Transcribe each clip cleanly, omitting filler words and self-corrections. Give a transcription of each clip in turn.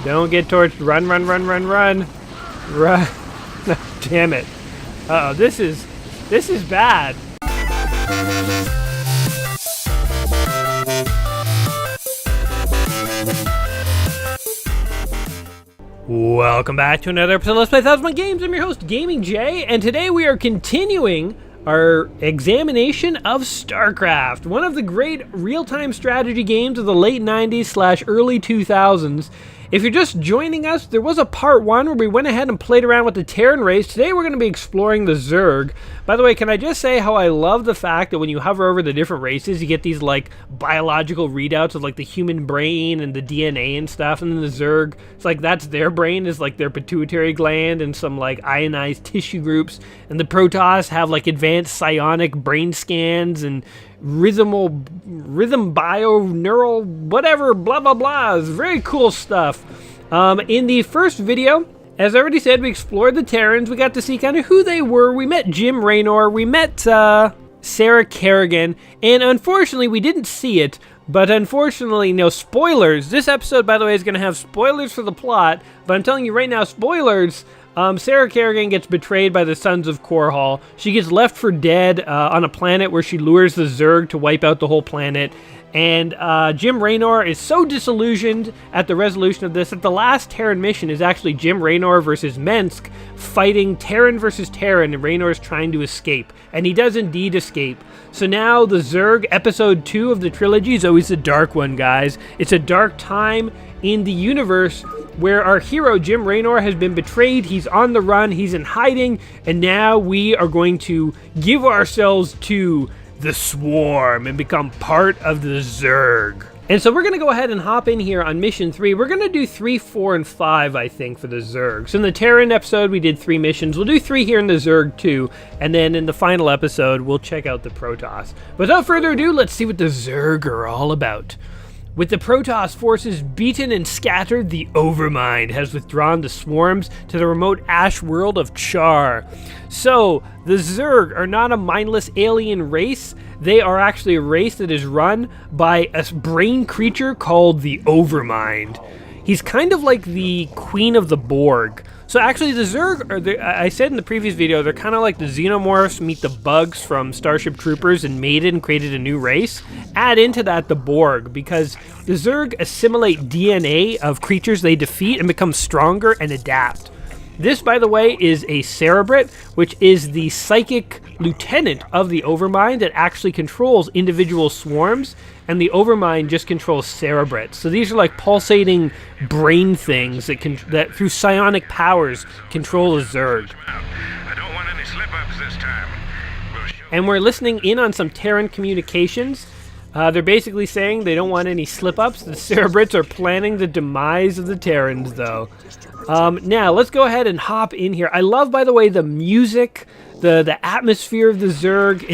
Don't get torched. Run, run, run, run, run. Run. Damn it. Uh-oh, this is bad. Welcome back to another episode of Let's Play 1001 Games. I'm your host, Gaming Jay, and today we are continuing our examination of Starcraft, one of the great real-time strategy games of the late 90s / early 2000s. If you're just joining us, there was a part 1 where we went ahead and played around with the Terran race. Today we're going to be exploring the Zerg. By the way, can I just say how I love the fact that when you hover over the different races, you get these like biological readouts of like the human brain and the DNA and stuff, and then the Zerg, it's like that's their brain is like their pituitary gland and some like ionized tissue groups, and the Protoss have like advanced psionic brain scans and rhythm bio neural whatever blah blah blah. It's very cool stuff. In the first video, as I already said, we explored the Terrans. We got to see kind of who they were. We met Jim Raynor. We met Sarah Kerrigan, and unfortunately we didn't see it, but unfortunately, no spoilers. This episode, by the way, is going to have spoilers for the plot, but I'm telling you right now, spoilers. Sarah Kerrigan gets betrayed by the Sons of Korhal. She gets left for dead on a planet where she lures the Zerg to wipe out the whole planet. And Jim Raynor is so disillusioned at the resolution of this that the last Terran mission is actually Jim Raynor versus Mensk fighting Terran versus Terran, and Raynor's trying to escape. And he does indeed escape. So now the Zerg, episode 2 of the trilogy, is always a dark one, guys. It's a dark time in the universe where our hero, Jim Raynor, has been betrayed. He's on the run, he's in hiding, and now we are going to give ourselves to the Swarm and become part of the Zerg. And so we're going to go ahead and hop in here on mission 3. We're going to do 3, 4, and 5, I think, for the Zerg. So in the Terran episode, we did 3 missions. We'll do 3 here in the Zerg, too. And then in the final episode, we'll check out the Protoss. Without further ado, let's see what the Zerg are all about. With the Protoss forces beaten and scattered, the Overmind has withdrawn the swarms to the remote ash world of Char. So, the Zerg are not a mindless alien race. They are actually a race that is run by a brain creature called the Overmind. He's kind of like the Queen of the Borg. So actually the Zerg, I said in the previous video, they're kind of like the Xenomorphs meet the bugs from Starship Troopers and made it and created a new race. Add into that the Borg, because the Zerg assimilate DNA of creatures they defeat and become stronger and adapt. This, by the way, is a Cerebrit, which is the psychic lieutenant of the Overmind that actually controls individual swarms, and the Overmind just controls Cerebrits. So these are like pulsating brain things that through psionic powers control a Zerg. I don't want any slip-ups this time. And we're listening in on some Terran communications. They're basically saying they don't want any slip-ups. The Cerebrits are planning the demise of the Terrans, though. Now, let's go ahead and hop in here. I love, by the way, the music, the atmosphere of the Zerg.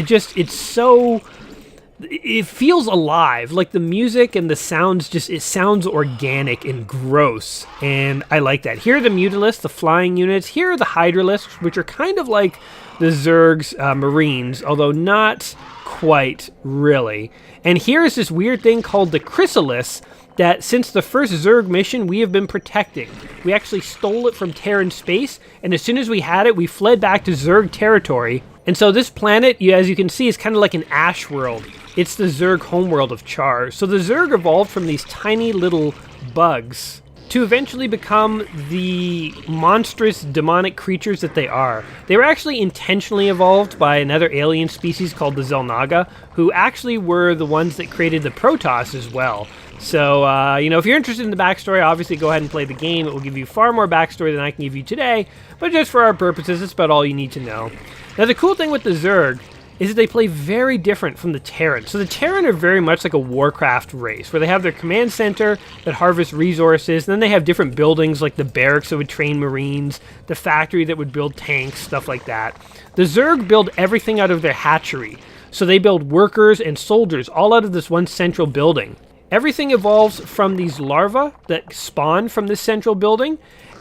It feels alive. Like the music and the sounds, it sounds organic and gross. And I like that. Here are the Mutalisks, the flying units. Here are the Hydralisks, which are kind of like the Zerg's Marines, although not quite really. And here's this weird thing called the Chrysalis that since the first Zerg mission we have been protecting. We actually stole it from Terran space, and as soon as we had it, we fled back to Zerg territory. And so this planet, as you can see, is kind of like an ash world. It's the Zerg homeworld of Char. So the Zerg evolved from these tiny little bugs to eventually become the monstrous demonic creatures that they are. They were actually intentionally evolved by another alien species called the Xel'Naga, who actually were the ones that created the Protoss as well. So, if you're interested in the backstory, obviously go ahead and play the game. It will give you far more backstory than I can give you today, but just for our purposes, it's about all you need to know. Now, the cool thing with the Zerg is that they play very different from the Terran. So the Terran are very much like a Warcraft race, where they have their command center that harvests resources, and then they have different buildings like the barracks that would train Marines, the factory that would build tanks, stuff like that. The Zerg build everything out of their hatchery. So they build workers and soldiers all out of this one central building. Everything evolves from these larvae that spawn from this central building,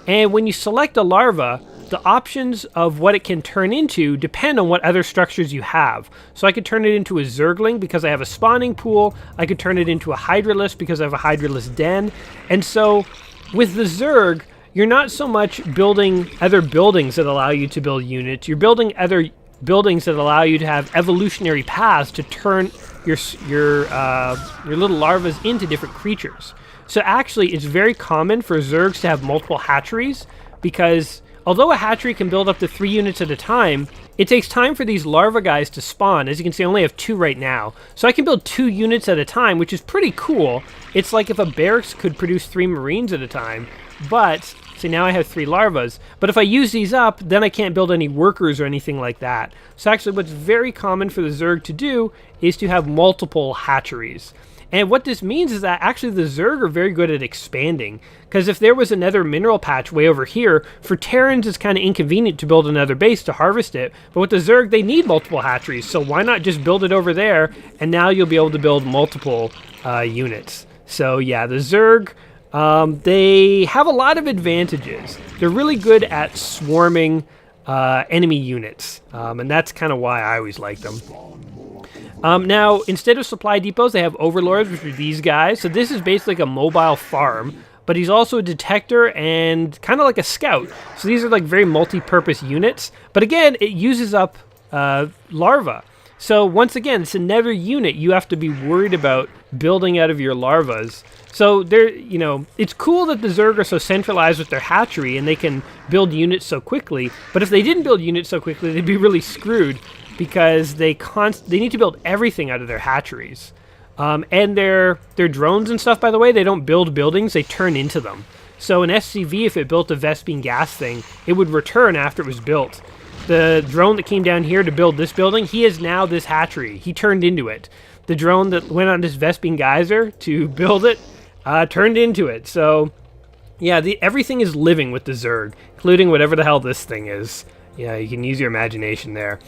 and when you select a larva, the options of what it can turn into depend on what other structures you have. So I could turn it into a Zergling because I have a spawning pool. I could turn it into a Hydralisk because I have a Hydralisk den. And so with the Zerg, you're not so much building other buildings that allow you to build units. You're building other buildings that allow you to have evolutionary paths to turn your little larvas into different creatures. So actually, it's very common for Zergs to have multiple hatcheries, because although a hatchery can build up to 3 units at a time, it takes time for these larva guys to spawn. As you can see, I only have 2 right now. So I can build 2 units at a time, which is pretty cool. It's like if a barracks could produce 3 Marines at a time, but see, now I have 3 larvas. But if I use these up, then I can't build any workers or anything like that. So actually, what's very common for the Zerg to do is to have multiple hatcheries. And what this means is that actually the Zerg are very good at expanding, because if there was another mineral patch way over here, for Terrans it's kind of inconvenient to build another base to harvest it, but with the Zerg they need multiple hatcheries, so why not just build it over there, and now you'll be able to build multiple units. So yeah, the Zerg, they have a lot of advantages. They're really good at swarming enemy units, and that's kind of why I always like them. Now, instead of supply depots, they have overlords, which are these guys. So this is basically like a mobile farm, but he's also a detector and kind of like a scout. So these are like very multi-purpose units. But again, it uses up larvae. So once again, it's another unit you have to be worried about building out of your larvas. So they're, you know, it's cool that the Zerg are so centralized with their hatchery and they can build units so quickly. But if they didn't build units so quickly, they'd be really screwed, because they need to build everything out of their hatcheries. And their drones and stuff, by the way, they don't build buildings, they turn into them. So an SCV, if it built a Vespene gas thing, it would return after it was built. The drone that came down here to build this building, he is now this hatchery. He turned into it. The drone that went on this Vespene geyser to build it turned into it. So yeah, everything is living with the Zerg, including whatever the hell this thing is. Yeah, you can use your imagination there.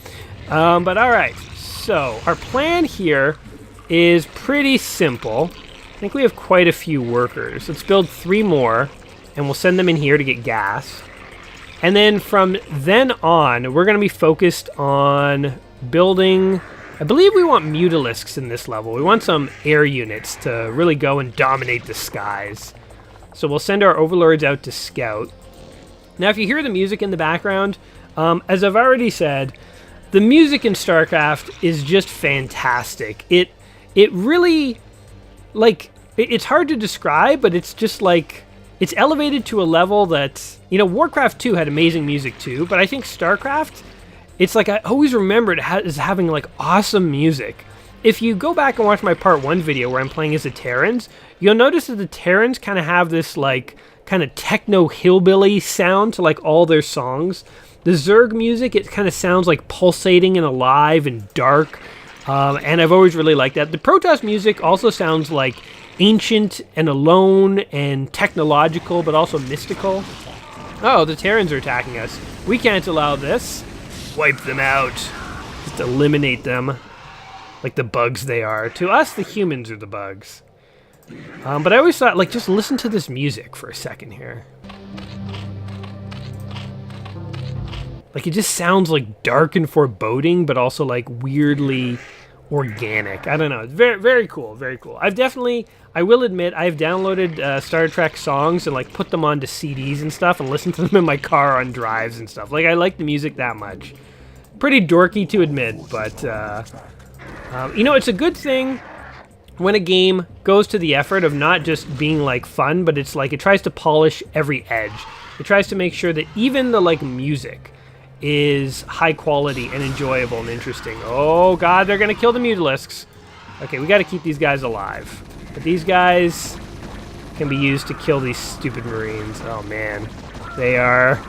But alright, so our plan here is pretty simple. I think we have quite a few workers. Let's build 3 more, and we'll send them in here to get gas. And then from then on, we're going to be focused on building... I believe we want mutalisks in this level. We want some air units to really go and dominate the skies. So we'll send our overlords out to scout. Now, if you hear the music in the background, as I've already said, the music in StarCraft is just fantastic. It really, like, it's hard to describe, but it's just like, it's elevated to a level that, you know, Warcraft 2 had amazing music too, but I think StarCraft, it's like, I always remember it as having like awesome music. If you go back and watch my part 1 video where I'm playing as the Terrans, you'll notice that the Terrans kind of have this like kind of techno hillbilly sound to like all their songs. The Zerg music, it kind of sounds like pulsating and alive and dark, and I've always really liked that. The Protoss music also sounds like ancient and alone and technological, but also mystical. Oh, the Terrans are attacking us. We can't allow this. Wipe them out. Just eliminate them like the bugs they are. To us, the humans are the bugs. But I always thought, like, just listen to this music for a second here. Like, it just sounds like dark and foreboding, but also like weirdly organic. I don't know. It's very, very cool. Very cool. I will admit, I've downloaded Star Trek songs and like put them onto CDs and stuff and listened to them in my car on drives and stuff. Like, I like the music that much. Pretty dorky to admit, but you know, it's a good thing when a game goes to the effort of not just being like fun, but it's like it tries to polish every edge. It tries to make sure that even the like music is high quality and enjoyable and interesting. Oh god, they're gonna kill the mutalisks. Okay, we gotta keep these guys alive. But these guys can be used to kill these stupid Marines. Oh man, they are...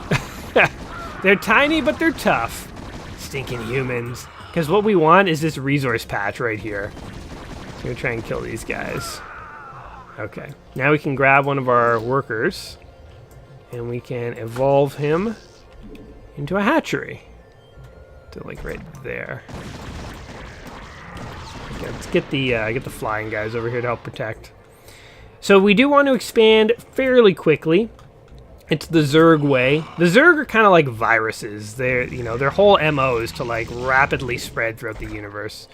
they're tiny, but they're tough. Stinking humans. Because what we want is this resource patch right here. So I'm gonna try and kill these guys. Okay, now we can grab one of our workers and we can evolve him into a hatchery. To like right there. Okay, let's get the flying guys over here to help protect. So we do want to expand fairly quickly. It's the Zerg way. The Zerg are kind of like viruses. Their whole MO is to like rapidly spread throughout the universe.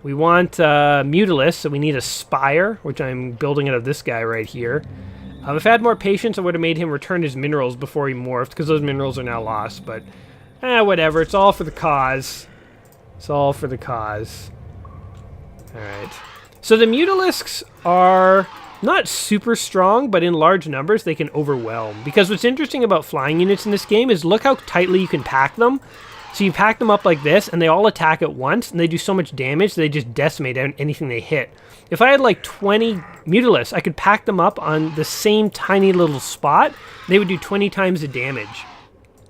We want mutalisks, so we need a spire, which I'm building out of this guy right here. If I had more patience, I would have made him return his minerals before he morphed, because those minerals are now lost, but whatever. It's all for the cause. It's all for the cause. Alright. So the Mutalisks are not super strong, but in large numbers they can overwhelm. Because what's interesting about flying units in this game is look how tightly you can pack them. So you pack them up like this, and they all attack at once, and they do so much damage, they just decimate anything they hit. If I had like 20 Mutalisks, I could pack them up on the same tiny little spot, they would do 20 times the damage.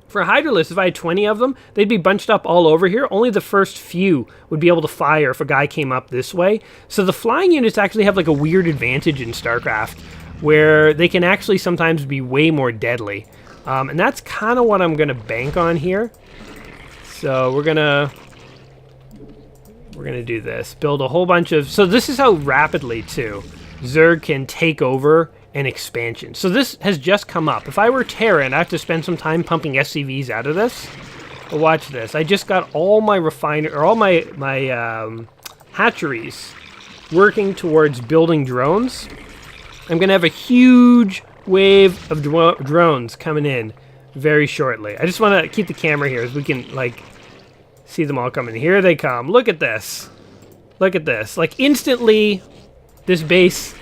For a Hydralisk, if I had 20 of them, they'd be bunched up all over here. Only the first few would be able to fire if a guy came up this way. So the flying units actually have like a weird advantage in Starcraft, where they can actually sometimes be way more deadly. And that's kind of what I'm going to bank on here. So we're gonna do this. Build a whole bunch of... So this is how rapidly, too, Zerg can take over an expansion. So this has just come up. If I were Terran, I have to spend some time pumping SCVs out of this. But watch this. I just got all my hatcheries working towards building drones. I'm gonna have a huge wave of drones coming in very shortly. I just want to keep the camera here so we can, like, see them all coming. Here they come. Look at this. Look at this. Like, instantly, this base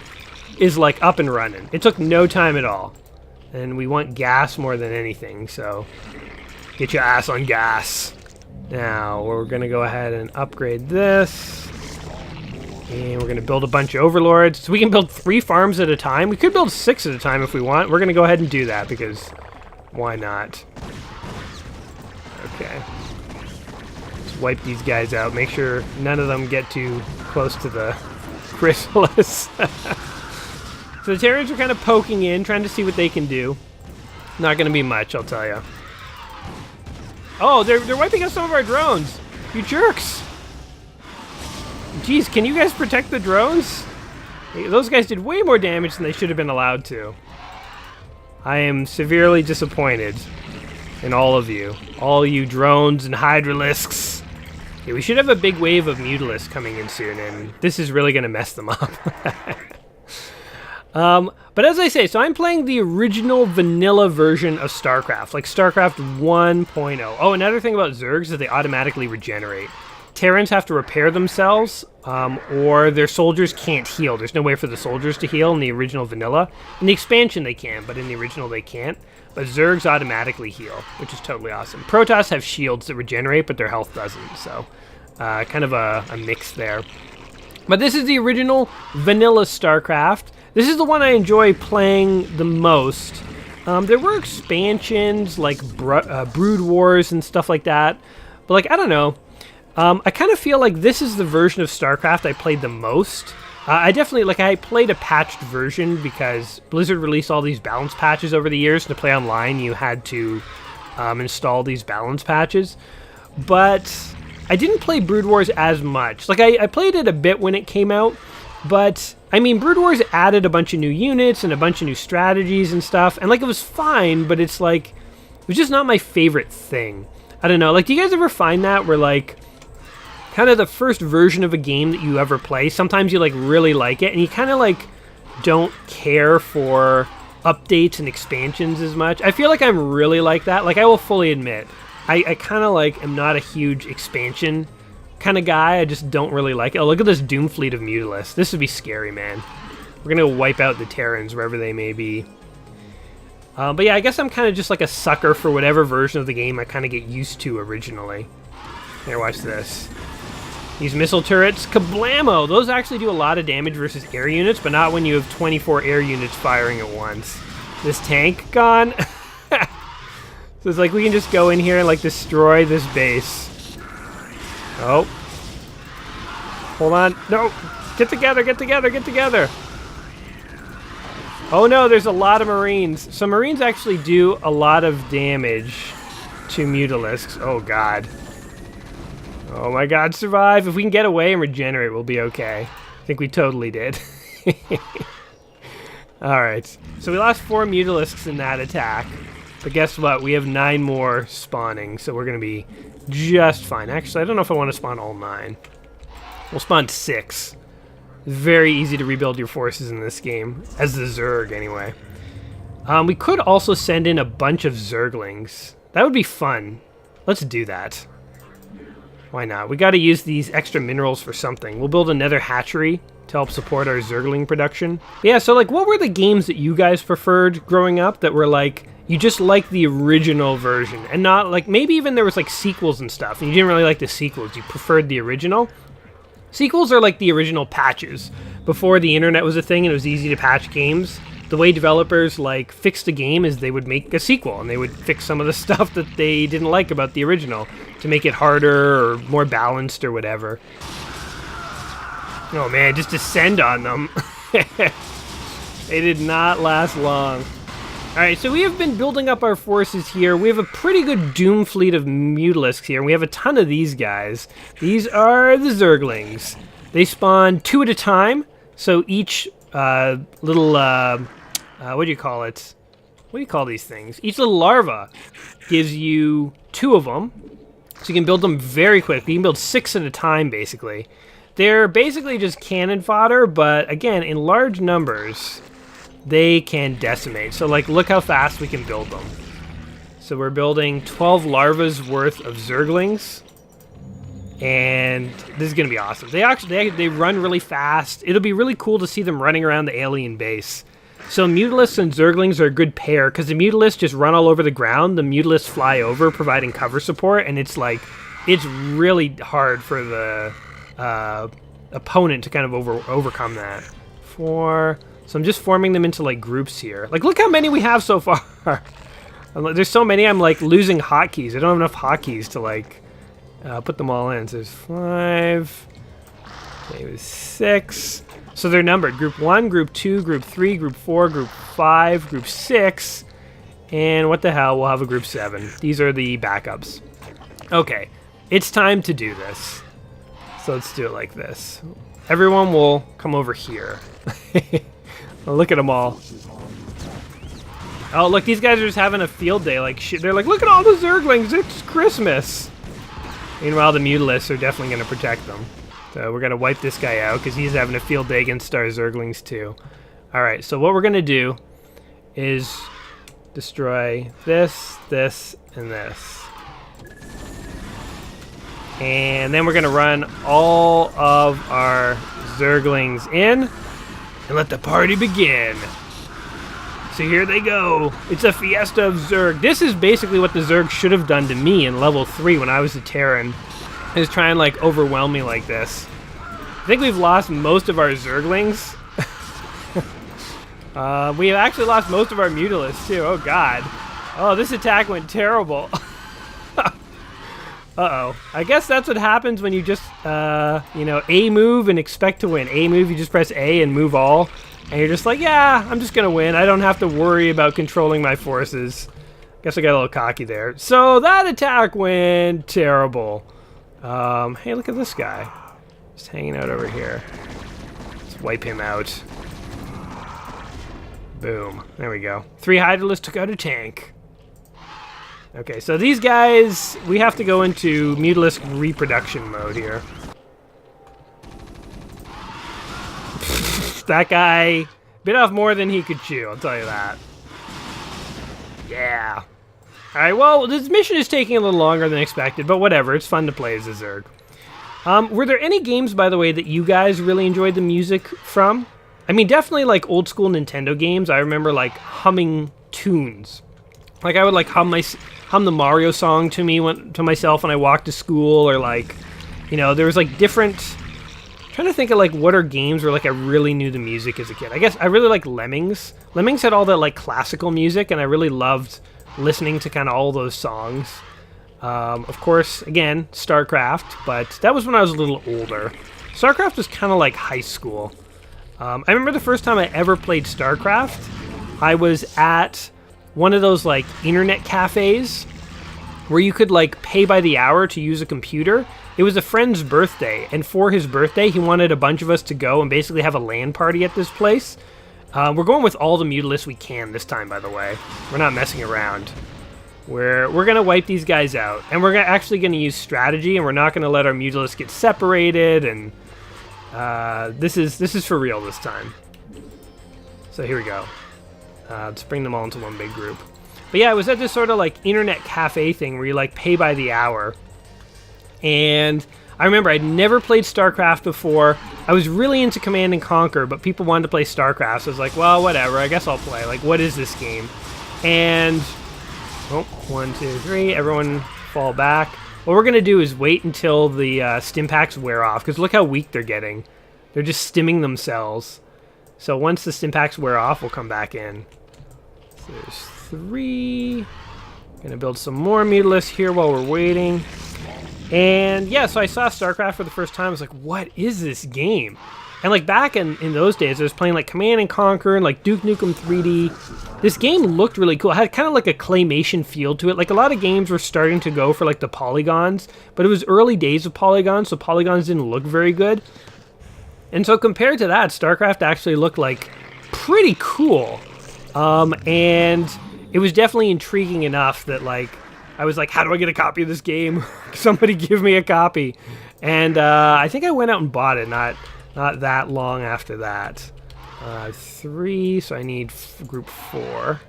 is, like, up and running. It took no time at all. And we want gas more than anything, so get your ass on gas. Now, we're going to go ahead and upgrade this. And we're going to build a bunch of overlords. So we can build 3 farms at a time. We could build 6 at a time if we want. We're going to go ahead and do that because... why not? Okay. Let's wipe these guys out. Make sure none of them get too close to the chrysalis. So the Terrans are kind of poking in, trying to see what they can do. Not going to be much, I'll tell you. Oh, they're wiping out some of our drones. You jerks. Jeez, can you guys protect the drones? Those guys did way more damage than they should have been allowed to. I am severely disappointed in all of you. All you drones and Hydralisks. Yeah, we should have a big wave of Mutalisks coming in soon, and this is really going to mess them up. But as I say, so I'm playing the original vanilla version of Starcraft, like Starcraft 1.0. Oh, another thing about Zergs is that they automatically regenerate. Terrans have to repair themselves, or their soldiers can't heal. There's no way for the soldiers to heal in the original vanilla. In the expansion they can, but in the original they can't. But Zergs automatically heal, which is totally awesome. Protoss have shields that regenerate, but their health doesn't, so kind of a mix there. But this is the original vanilla StarCraft. This is the one I enjoy playing the most. There were expansions like Brood Wars and stuff like that, but like, I don't know. I kind of feel like this is the version of StarCraft I played the most. I played a patched version because Blizzard released all these balance patches over the years. To play online, you had to install these balance patches. But I didn't play Brood Wars as much. Like, I played it a bit when it came out, but, I mean, Brood Wars added a bunch of new units and a bunch of new strategies and stuff, and, like, it was fine, but it's, like, it was just not my favorite thing. I don't know, like, do you guys ever find that where, like, kind of the first version of a game that you ever play, sometimes you, like, really like it, and you kind of, like, don't care for updates and expansions as much? I feel like I'm really like that. Like, I will fully admit, I kind of, like, am not a huge expansion kind of guy. I just don't really like it. Oh, look at this Doom fleet of Mutalisks. This would be scary, man. We're gonna wipe out the Terrans wherever they may be. But yeah, I guess I'm kind of just like a sucker for whatever version of the game I kind of get used to originally. Here, watch this. These missile turrets, kablamo! Those actually do a lot of damage versus air units, but not when you have 24 air units firing at once. This tank gone. So it's like we can just go in here and like destroy this base. Oh. Hold on. No! Get together, get together, get together! Oh no, there's a lot of Marines. So Marines actually do a lot of damage to Mutalisks. Oh god. Oh my god, survive. If we can get away and regenerate, we'll be okay. I think we totally did. Alright, so we lost 4 Mutalisks in that attack. But guess what? We have 9 more spawning, so we're going to be just fine. Actually, I don't know if I want to spawn all 9. We'll spawn 6. Very easy to rebuild your forces in this game, as the Zerg anyway. We could also send in a bunch of Zerglings. That would be fun. Let's do that. Why not? We got to use these extra minerals for something. We'll build another hatchery to help support our Zergling production. Yeah, so like, what were the games that you guys preferred growing up that were like, you just liked the original version and not like, maybe even there was like sequels and stuff and you didn't really like the sequels, you preferred the original? Sequels are like the original patches. Before the internet was a thing and it was easy to patch games, the way developers like fixed a game is they would make a sequel and they would fix some of the stuff that they didn't like about the original to make it harder or more balanced or whatever. Oh man, just descend on them. They did not last long. Alright, so we have been building up our forces here. We have a pretty good Doom fleet of Mutalisks here, and we have a ton of these guys. These are the Zerglings. They spawn 2 at a time, so each little, what do you call it? What do you call these things? Each little larva gives you 2 of them, so you can build them very quickly. You can build 6 at a time, basically. They're basically just cannon fodder, but again, in large numbers, they can decimate. So like, look how fast we can build them. So we're building 12 larvas worth of Zerglings. And this is going to be awesome. They run really fast. It'll be really cool to see them running around the alien base. So Mutalisks and Zerglings are a good pair, because the Mutalisks just run all over the ground. The Mutalisks fly over, providing cover support, and it's like, it's really hard for the opponent to kind of overcome that. So I'm just forming them into like groups here. Like, look how many we have so far. There's so many, I'm like losing hotkeys. I don't have enough hotkeys to like put them all in. So there's 5. Okay, there's 6. So they're numbered. Group 1, Group 2, Group 3, Group 4, Group 5, Group 6. And what the hell, we'll have a Group 7. These are the backups. Okay, it's time to do this. So let's do it like this. Everyone will come over here. Look at them all. Oh, look, these guys are just having a field day. Like, shit. They're like, look at all the Zerglings. It's Christmas. Meanwhile, the Mutalisks are definitely going to protect them. So we're going to wipe this guy out because he's having a field day against our Zerglings too. All right, so what we're going to do is destroy this, this, and this. And then we're going to run all of our Zerglings in and let the party begin. So here they go. It's a fiesta of Zerg. This is basically what the Zerg should have done to me in level 3 when I was a Terran. Is try and like overwhelm me like this. I think we've lost most of our Zerglings. We have actually lost most of our Mutalisks too. Oh god. Oh, this attack went terrible. Uh-oh. I guess that's what happens when you just, A move and expect to win. A move, you just press A and move all. And you're just like, yeah, I'm just going to win. I don't have to worry about controlling my forces. Guess I got a little cocky there. So that attack went terrible. Hey, look at this guy. Just hanging out over here. Let's wipe him out. Boom. There we go. 3 Hydralisks took out a tank. Okay, so these guys, we have to go into Mutalisk reproduction mode here. That guy bit off more than he could chew, I'll tell you that. Yeah. Alright, well, this mission is taking a little longer than expected, but whatever, it's fun to play as a Zerg. Were there any games, by the way, that you guys really enjoyed the music from? I mean, definitely like old school Nintendo games. I remember like humming tunes. Like I would like hum the Mario song to myself when I walked to school, or like, there was like different. I'm trying to think of like what are games where like I really knew the music as a kid. I guess I really like Lemmings. Lemmings had all that like classical music, and I really loved listening to kind of all those songs. Of course, again, Starcraft, but that was when I was a little older. Starcraft was kind of like high school. I remember the first time I ever played Starcraft, I was at one of those like internet cafes where you could like pay by the hour to use a computer. It was a friend's birthday, and for his birthday, he wanted a bunch of us to go and basically have a LAN party at this place. We're going with all the Mutalisks we can this time, by the way. We're not messing around. We're going to wipe these guys out, and we're actually going to use strategy, and we're not going to let our Mutalisks get separated, and this is for real this time. So here we go. Let's bring them all into one big group. But yeah, I was at this sort of like internet cafe thing where you like pay by the hour. And I remember I'd never played Starcraft before. I was really into Command and Conquer, but people wanted to play Starcraft. So I was like, well, whatever, I guess I'll play. Like, what is this game? And, oh, 1, 2, 3, everyone fall back. What we're going to do is wait until the stim packs wear off, because look how weak they're getting. They're just stimming themselves. So once the stim packs wear off, we'll come back in. So there's 3. Gonna build some more Mutalisks here while we're waiting. And yeah, so I saw StarCraft for the first time. I was like, what is this game? And like back in those days, I was playing like Command and Conquer and like Duke Nukem 3D. This game looked really cool. It had kind of like a claymation feel to it. Like a lot of games were starting to go for like the polygons, but it was early days of polygons, so polygons didn't look very good. And so compared to that, StarCraft actually looked like pretty cool. And it was definitely intriguing enough that like, I was like, how do I get a copy of this game? Somebody give me a copy. And I think I went out and bought it not that long after that. 3, so I need group 4.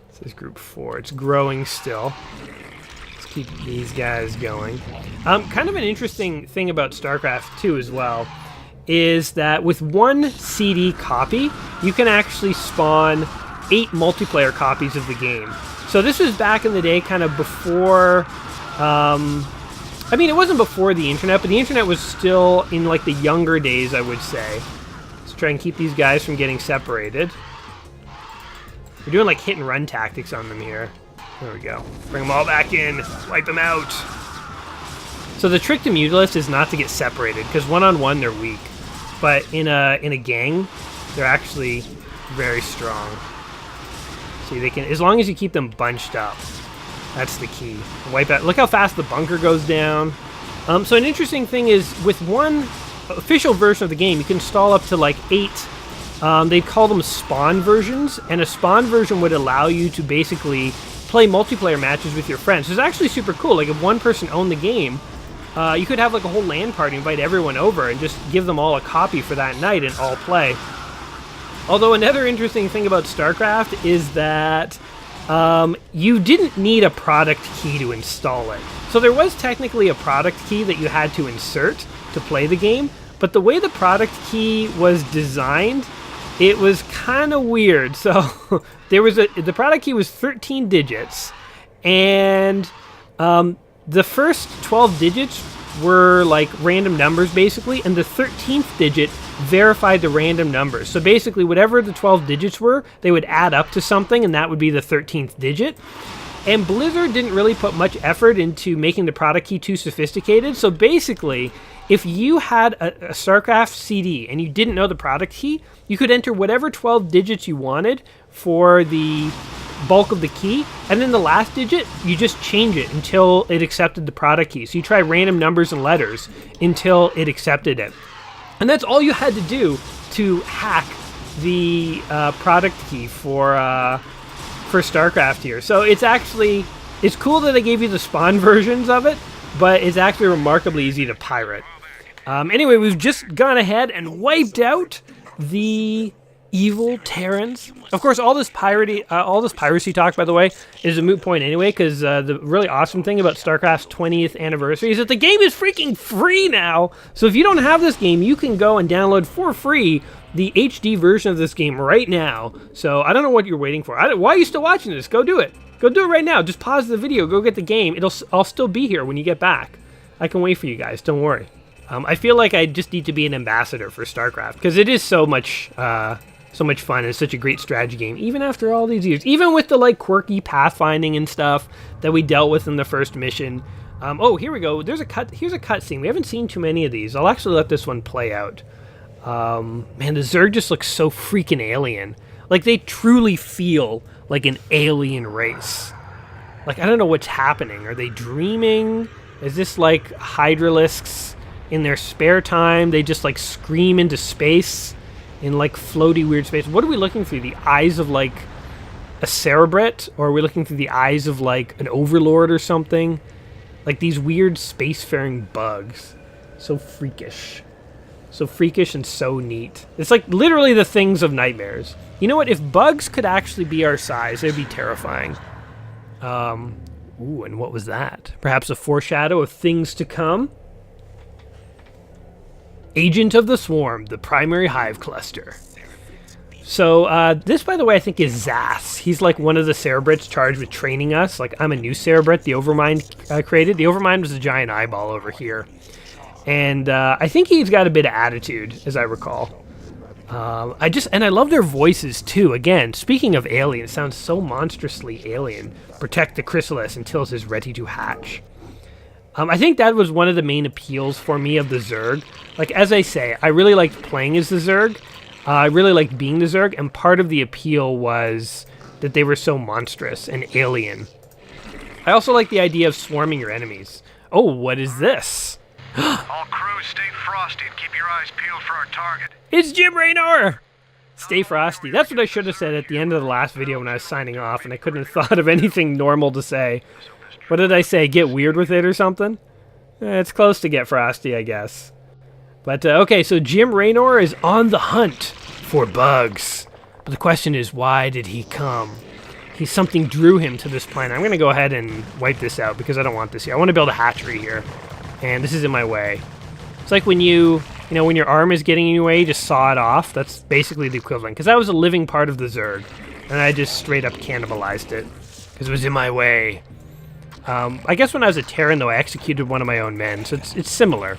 This is group 4. It's growing still. Let's keep these guys going. Kind of an interesting thing about StarCraft 2 as well is that with one CD copy, you can actually spawn 8 multiplayer copies of the game. So this was back in the day, kind of before, I mean, it wasn't before the internet, but the internet was still in like the younger days, I would say. Let's try and keep these guys from getting separated. We're doing like hit and run tactics on them here. There we go. Bring them all back in, wipe them out. So the trick to Mutalisk is not to get separated, because one-on-one they're weak. But in a gang, they're actually very strong. See, they can, as long as you keep them bunched up, that's the key. Wipe out. Look how fast the bunker goes down. So an interesting thing is, with one official version of the game, you can install up to like 8. They call them spawn versions, and a spawn version would allow you to basically play multiplayer matches with your friends. It's actually super cool. Like if one person owned the game, you could have like a whole LAN party, invite everyone over, and just give them all a copy for that night and all play. Although another interesting thing about StarCraft is that you didn't need a product key to install it. So there was technically a product key that you had to insert to play the game, but the way the product key was designed, it was kind of weird. So the product key was 13 digits, and the first 12 digits were like random numbers basically, and the 13th digit verified the random numbers. So basically whatever the 12 digits were, they would add up to something, and that would be the 13th digit. And Blizzard didn't really put much effort into making the product key too sophisticated. So basically, if you had a StarCraft CD and you didn't know the product key, you could enter whatever 12 digits you wanted for the bulk of the key, and then the last digit, you just change it until it accepted the product key. So you try random numbers and letters until it accepted it. And that's all you had to do to hack the product key for StarCraft here. So it's cool that they gave you the spawn versions of it, but it's actually remarkably easy to pirate. Anyway, we've just gone ahead and wiped out the evil Terrans. Of course, all this piracy talk, by the way, is a moot point anyway, because the really awesome thing about StarCraft's 20th anniversary is that the game is freaking free now. So if you don't have this game, you can go and download for free the HD version of this game right now. So I don't know what you're waiting for. Why are you still watching this? Go do it. Go do it right now. Just pause the video. Go get the game. I'll still be here when you get back. I can wait for you guys. Don't worry. I feel like I just need to be an ambassador for StarCraft, because it is so much fun. It's such a great strategy game, even after all these years. Even with the like quirky pathfinding and stuff that we dealt with in the first mission. Oh, here we go. Here's a cutscene. We haven't seen too many of these. I'll actually let this one play out. Man, the Zerg just looks so freaking alien. Like, they truly feel like an alien race. Like, I don't know what's happening. Are they dreaming? Is this like Hydralisks in their spare time? They just like scream into space in like floaty weird space. What are we looking through? The eyes of like a Cerebret? Or are we looking through the eyes of like an Overlord or something? Like these weird spacefaring bugs. So freakish. So freakish and so neat. It's like literally the things of nightmares. You know what? If bugs could actually be our size, they'd be terrifying. Ooh, and what was that? Perhaps a foreshadow of things to come? Agent of the Swarm, the primary hive cluster. So, this, by the way, I think is Zas. He's like one of the Cerebrits charged with training us. Like, I'm a new Cerebrit the Overmind created. The Overmind was a giant eyeball over here. And I think he's got a bit of attitude, as I recall. I love their voices, too. Again, speaking of alien, it sounds so monstrously alien. Protect the chrysalis until it is ready to hatch. I think that was one of the main appeals for me of the Zerg. Like, as I say, I really liked playing as the Zerg. I really liked being the Zerg, and part of the appeal was that they were so monstrous and alien. I also like the idea of swarming your enemies. Oh, what is this? All crews stay frosty and keep your eyes peeled for our target. It's Jim Raynor! Stay frosty. That's what I should have said at the end of the last video when I was signing off, and I couldn't have thought of anything normal to say. What did I say? Get weird with it or something? It's close to get frosty, I guess. But, okay, so Jim Raynor is on the hunt for bugs. But the question is, why did he come? Something drew him to this planet. I'm going to go ahead and wipe this out because I don't want this here. I want to build a hatchery here. And this is in my way. It's like when when your arm is getting in your way, you just saw it off. That's basically the equivalent. Because that was a living part of the Zerg. And I just straight up cannibalized it. Because it was in my way. I guess when I was a Terran, though, I executed one of my own men. So it's similar.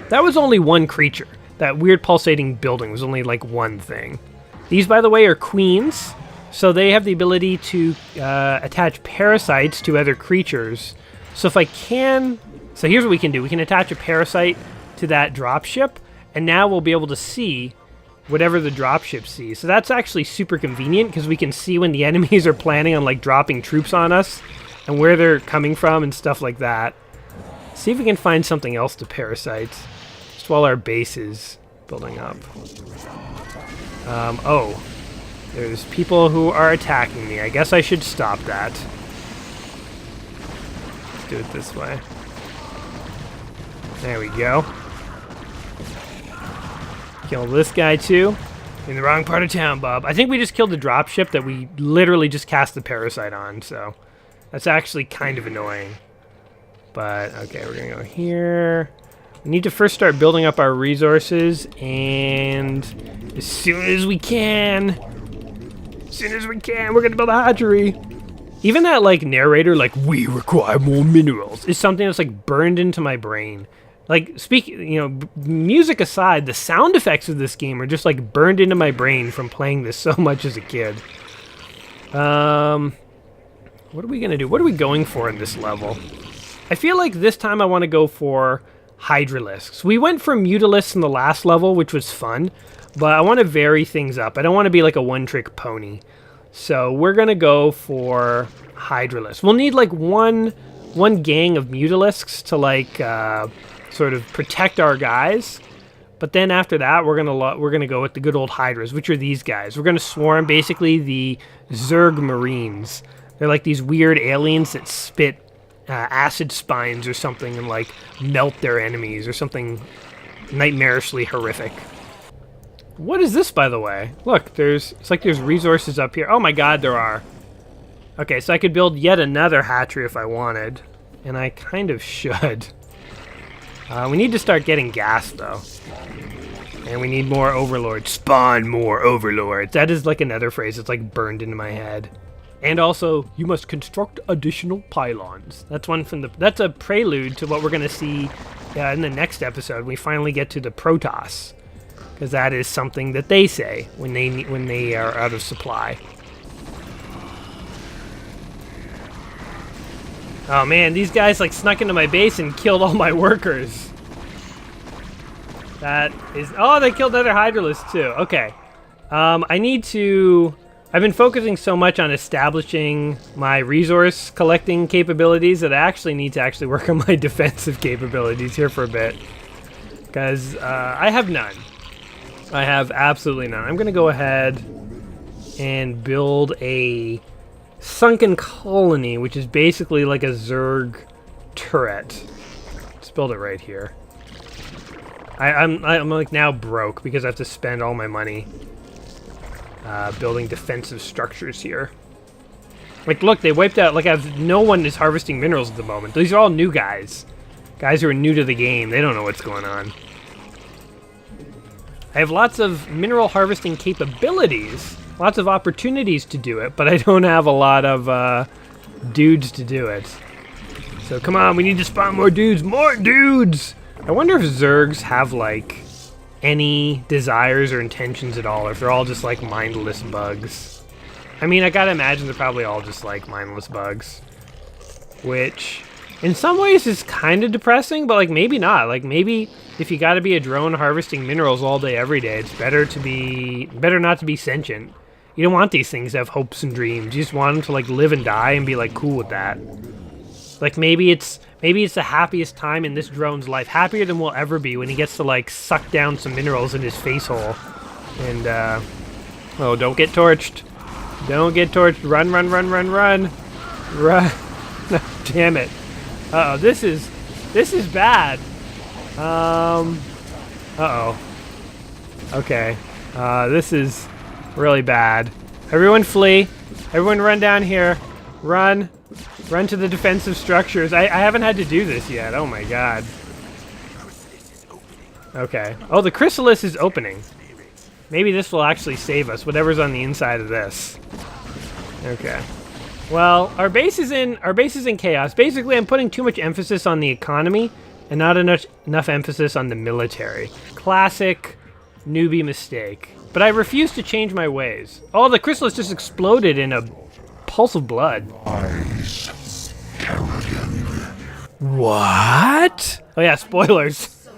That was only one creature. That weird pulsating building was only like one thing. These, by the way, are queens. So they have the ability to attach parasites to other creatures. So if I can... So here's what we can do. We can attach a parasite to that dropship. And now we'll be able to see whatever the dropship sees. So that's actually super convenient because we can see when the enemies are planning on like dropping troops on us. And where they're coming from and stuff like that. See if we can find something else to parasite. Just while our base is building up. Oh. There's people who are attacking me. I guess I should stop that. Let's do it this way. There we go. Kill this guy too. In the wrong part of town, Bob. I think we just killed the dropship that we literally just cast the parasite on, so... That's actually kind of annoying. But, okay, we're going to go here. We need to first start building up our resources, and as soon as we can, we're going to build a hatchery. Even that, like, narrator, like, we require more minerals, is something that's, like, burned into my brain. Like, music aside, the sound effects of this game are just, like, burned into my brain from playing this so much as a kid. What are we going to do? What are we going for in this level? I feel like this time I want to go for Hydralisks. We went for Mutalisks in the last level, which was fun, but I want to vary things up. I don't want to be like a one-trick pony. So we're going to go for Hydralisks. We'll need like one gang of Mutalisks to like sort of protect our guys. But then after that, we're gonna go with the good old Hydras, which are these guys. We're going to swarm basically the Zerg Marines. They're like these weird aliens that spit acid spines or something and like melt their enemies or something nightmarishly horrific. What is this, by the way? Look, it's like there's resources up here. Oh my god, there are. Okay, so I could build yet another hatchery if I wanted. And I kind of should. We need to start getting gas, though. And we need more overlords. Spawn more overlords. That is like another phrase that's like burned into my head. And also, you must construct additional pylons. That's a prelude to what we're going to see in the next episode when we finally get to the Protoss. Because that is something that they say when they are out of supply. Oh man, these guys like snuck into my base and killed all my workers. Oh, they killed other Hydralisks too. Okay. I've been focusing so much on establishing my resource collecting capabilities that I actually need to work on my defensive capabilities here for a bit. Because I have none. I have absolutely none. I'm going to go ahead and build a sunken colony, which is basically like a Zerg turret. Let's build it right here. I'm like now broke because I have to spend all my money. building defensive structures here. Like, look, they wiped out, like, no one is harvesting minerals at the moment. These are all new guys. Guys who are new to the game. They don't know what's going on. I have lots of mineral harvesting capabilities, lots of opportunities to do it, but I don't have a lot of dudes to do it. So come on, we need to spawn more dudes. More dudes! I wonder if Zergs have, like, any desires or intentions at all, or if they're all just, like, mindless bugs. I mean, I gotta imagine they're probably all just, like, mindless bugs. Which, in some ways, is kind of depressing, but, like, maybe not. Like, maybe if you gotta be a drone harvesting minerals all day, every day, it's better not to be sentient. You don't want these things to have hopes and dreams. You just want them to, like, live and die and be, like, cool with that. Like, maybe it's the happiest time in this drone's life. Happier than we'll ever be when he gets to, like, suck down some minerals in his face hole. And, oh, don't get torched. Don't get torched. Run, run, run, run, run. Run. Damn it. Uh-oh, this is bad. Uh-oh. Okay. This is really bad. Everyone flee. Everyone run down here. Run. Run to the defensive structures. I haven't had to do this yet. Oh my god. Okay. Oh, the chrysalis is opening. Maybe this will actually save us, whatever's on the inside of this. Okay. Well, our base is in chaos. Basically, I'm putting too much emphasis on the economy and not enough emphasis on the military. Classic newbie mistake. But I refuse to change my ways. Oh, the chrysalis just exploded in a pulse of blood. What? Oh yeah, spoilers.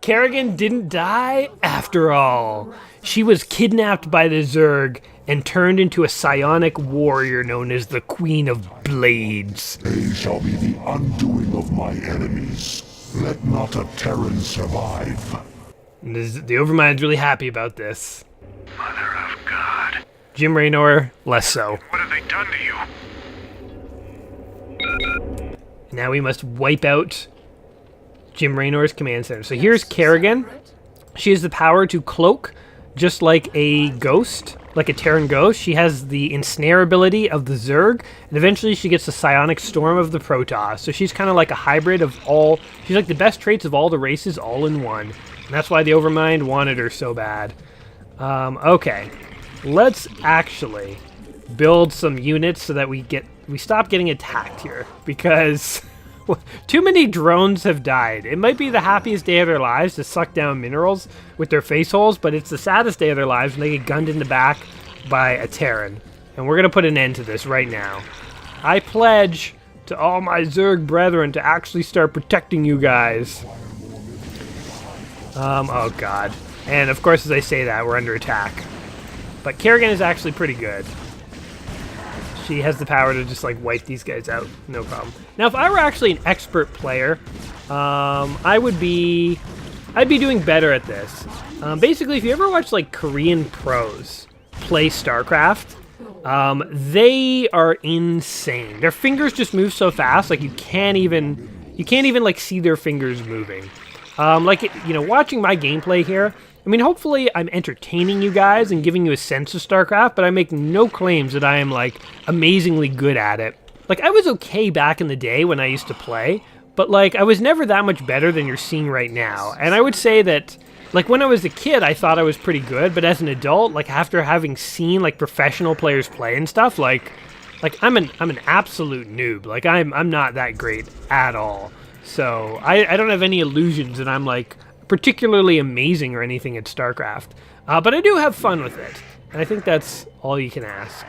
Kerrigan didn't die after all. She was kidnapped by the Zerg and turned into a psionic warrior known as the Queen of Blades. They shall be the undoing of my enemies. Let not a Terran survive. And the Overmind's really happy about this. Mother of God. Jim Raynor, less so. What have they done to you? Now we must wipe out Jim Raynor's command center. So here's Kerrigan. She has the power to cloak just like a ghost, like a Terran ghost. She has the ensnare ability of the Zerg, and eventually she gets the psionic storm of the Protoss. So she's kind of like a hybrid of all, she's like the best traits of all the races all in one. And that's why the Overmind wanted her so bad. Okay, let's actually build some units so that we stop getting attacked here, because too many drones have died. It might be the happiest day of their lives to suck down minerals with their face holes, but it's the saddest day of their lives when they get gunned in the back by a Terran. And we're going to put an end to this right now. I pledge to all my Zerg brethren to actually start protecting you guys. Oh god. And of course, as I say that, we're under attack. But Kerrigan is actually pretty good. She has the power to just, like, wipe these guys out. No problem. Now, if I were actually an expert player, I'd be doing better at this. Basically, if you ever watch, like, Korean pros play Starcraft, they are insane. Their fingers just move so fast, like, you can't even, like, see their fingers moving. Like, you know, watching my gameplay here, I mean, hopefully I'm entertaining you guys and giving you a sense of StarCraft, but I make no claims that I am, like, amazingly good at it. Like, I was okay back in the day when I used to play, but, like, I was never that much better than you're seeing right now. And I would say that, like, when I was a kid, I thought I was pretty good, but as an adult, like, after having seen, like, professional players play and stuff, like I'm an absolute noob. Like, I'm not that great at all. So, I don't have any illusions that I'm, like, particularly amazing or anything at StarCraft. But I do have fun with it. And I think that's all you can ask.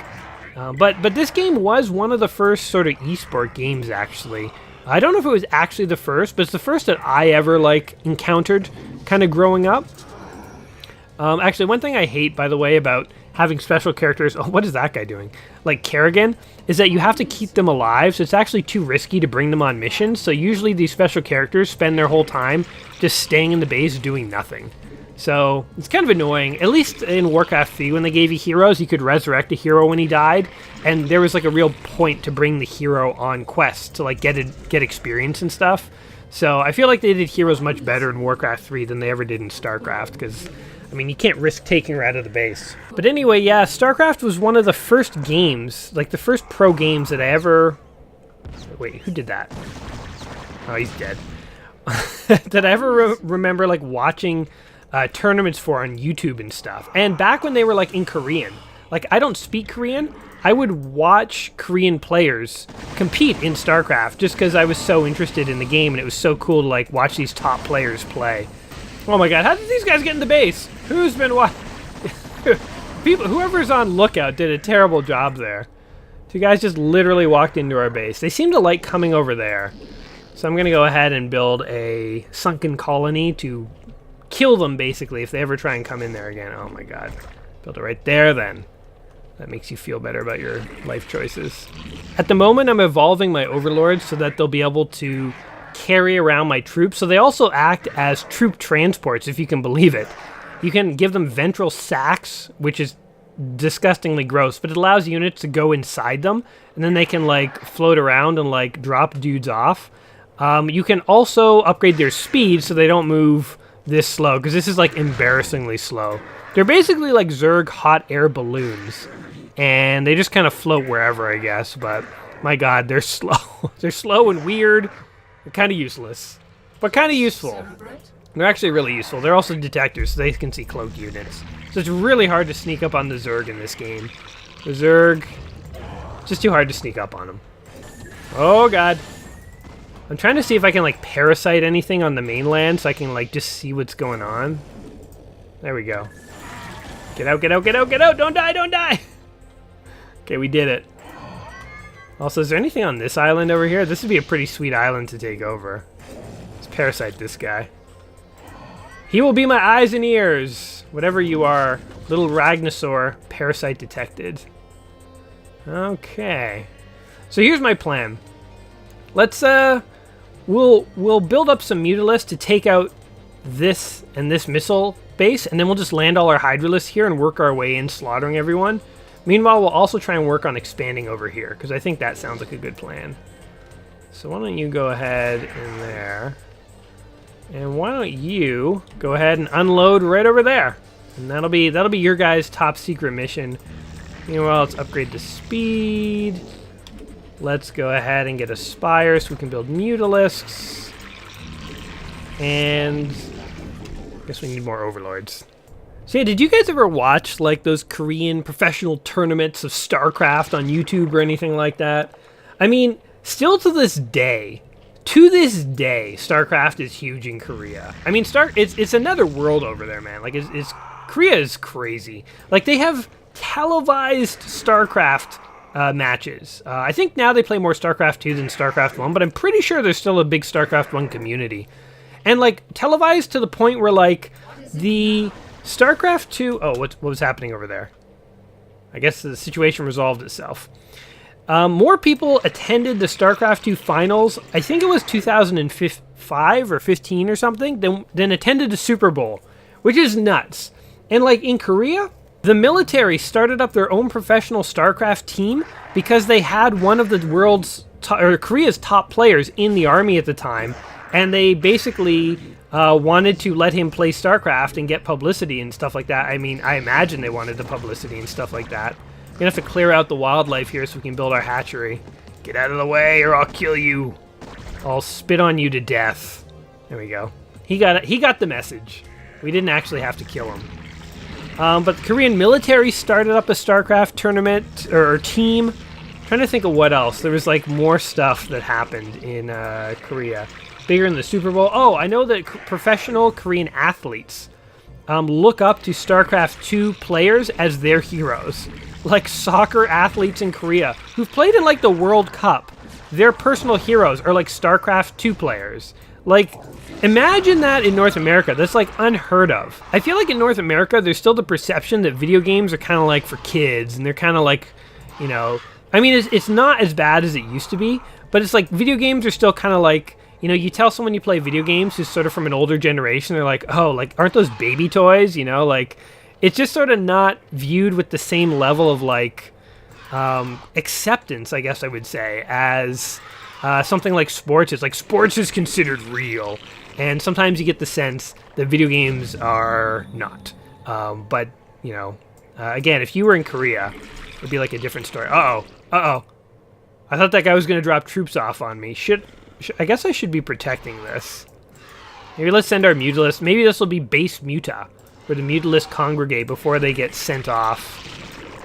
But this game was one of the first sort of esport games, actually. I don't know if it was actually the first, but it's the first that I ever, like, encountered kind of growing up. Actually, one thing I hate, by the way, about having special characters, oh, what is that guy doing? Like Kerrigan, is that you have to keep them alive, so it's actually too risky to bring them on missions. So usually these special characters spend their whole time just staying in the base doing nothing. So it's kind of annoying. At least in Warcraft 3, when they gave you heroes, you could resurrect a hero when he died, and there was like a real point to bring the hero on quests to like get experience and stuff. So I feel like they did heroes much better in Warcraft 3 than they ever did in StarCraft, because I I mean, you can't risk taking her out of the base. But anyway, yeah, StarCraft was one of the first games, like the first pro games that I ever... Wait, who did that? Oh, he's dead. That I ever remember, like, watching tournaments for on YouTube and stuff. And back when they were, like, in Korean. Like, I don't speak Korean. I would watch Korean players compete in StarCraft just because I was so interested in the game and it was so cool to, like, watch these top players play. Oh my god, how did these guys get in the base? Who's been watching? Whoever's on lookout did a terrible job there. Two guys just literally walked into our base. They seem to like coming over there. So I'm going to go ahead and build a sunken colony to kill them, basically, if they ever try and come in there again. Oh my god. Build it right there, then. That makes you feel better about your life choices. At the moment, I'm evolving my overlords so that they'll be able to carry around my troops. So they also act as troop transports, if you can believe it. You can give them ventral sacks, which is disgustingly gross, but it allows units to go inside them, and then they can, like, float around and, like, drop dudes off. You can also upgrade their speed so they don't move this slow, because this is, like, embarrassingly slow. They're basically like Zerg hot air balloons, and they just kind of float wherever, I guess, but my god, they're slow. They're slow and weird. They're kind of useless, but kind of useful. They're actually really useful. They're also detectors, so they can see cloaked units. So it's really hard to sneak up on the Zerg in this game. The Zerg, just too hard to sneak up on them. Oh god. I'm trying to see if I can, like, parasite anything on the mainland so I can, like, just see what's going on. There we go. Get out, get out, get out, get out! Don't die, don't die! Okay, we did it. Also, is there anything on this island over here? This would be a pretty sweet island to take over. Let's parasite this guy. He will be my eyes and ears. Whatever you are, little Ragnosaur, parasite detected. Okay. So here's my plan. Let's, we'll build up some Mutalisks to take out this and this missile base, and then we'll just land all our Hydralisks here and work our way in, slaughtering everyone. Meanwhile, we'll also try and work on expanding over here, because I think that sounds like a good plan. So why don't you go ahead in there, and why don't you go ahead and unload right over there, and that'll be your guys' top secret mission. Meanwhile, let's upgrade the speed. Let's go ahead and get a Spire so we can build Mutalisks, and I guess we need more Overlords. So yeah, did you guys ever watch, like, those Korean professional tournaments of StarCraft on YouTube or anything like that? I mean, still to this day, StarCraft is huge in Korea. I mean, it's another world over there, man. Like, Korea is crazy. Like, they have televised StarCraft matches. I think now they play more StarCraft 2 than StarCraft 1, but I'm pretty sure there's still a big StarCraft 1 community. And, like, televised to the point where, like, the StarCraft 2... Oh, what was happening over there? I guess the situation resolved itself. More people attended the StarCraft 2 finals, I think it was 2005 or 15 or something, than attended the Super Bowl, which is nuts. And, like, in Korea, the military started up their own professional StarCraft team because they had one of the world's... Korea's top players in the army at the time, and they basically wanted to let him play StarCraft and get publicity and stuff like that. I mean, I imagine they wanted the publicity and stuff like that. We're gonna have to clear out the wildlife here so we can build our hatchery. Get out of the way or I'll kill you. I'll spit on you to death. There we go. He got the message. We didn't actually have to kill him. But the Korean military started up a StarCraft tournament or team. I'm trying to think of what else. There was, like, more stuff that happened in Korea. Bigger than the Super Bowl. Oh, I know that professional Korean athletes look up to StarCraft 2 players as their heroes. Like soccer athletes in Korea who've played in, like, the World Cup. Their personal heroes are, like, StarCraft 2 players. Like, imagine that in North America. That's, like, unheard of. I feel like in North America, there's still the perception that video games are kind of, like, for kids, and they're kind of, like, you know... I mean, it's not as bad as it used to be, but it's, like, video games are still kind of, like... You know, you tell someone you play video games who's sort of from an older generation, they're like, oh, like, aren't those baby toys? You know, like, it's just sort of not viewed with the same level of, like, acceptance, I guess I would say, as something like sports is. Like, sports is considered real, and sometimes you get the sense that video games are not. But, you know, again, if you were in Korea, it'd be like a different story. Uh-oh. Uh-oh. I thought that guy was going to drop troops off on me. I guess I should be protecting this. Maybe let's send our Mutalists. Maybe this will be base Muta, where the Mutalists congregate before they get sent off